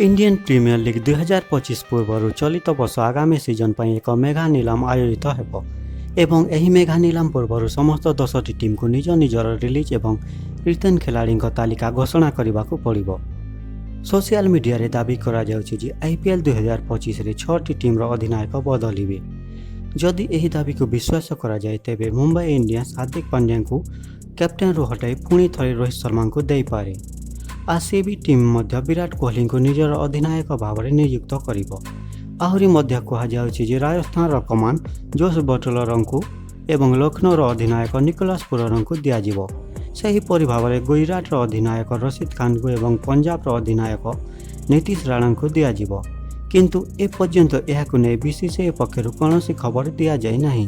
Indian premiere league 2025 पूर्व चलित वर्ष आगामी सीजन पर एक मेगा निलाम आयोजित हो एवं एही मेगा निलाम पूर्व समस्त 10टी टीम को निज निजर रिलीज एवं रिटर्न खिलाड़ी तालिका घोषणा करने को पड़ो। सोशल मीडिया रे दाबी करा जाउछि जे आईपीएल 2025 रे 6टी टीम अधिनायक बदलिबे। जदि एही दाबी को विश्वास करा जाए तेबे मुंबई इंडियंस हार्दिक पांड्या को कैप्टेन रू हटाई पुणी थरे रोहित शर्मा को दे पारे। आरसीबी टीम मध्य विराट कोहली को निजर अधिनायक भाव में नियुक्त करिबो। आहुरी मध्य कहा जाउछि जे राजस्थान रो कमान जोश बटलर को एवं लखनऊ अधिनायक निकोलस पुरन को दियाजिबो। सेहीपरि भाव में गुजरात अधिनायक रशीद खान को एवं पंजाब अधिनायक नीतीश राणा को दियाजिबो। किंतु एपर्यंत यह बीसीसीआई पक्षर कौन खबर दि जाए नहीं।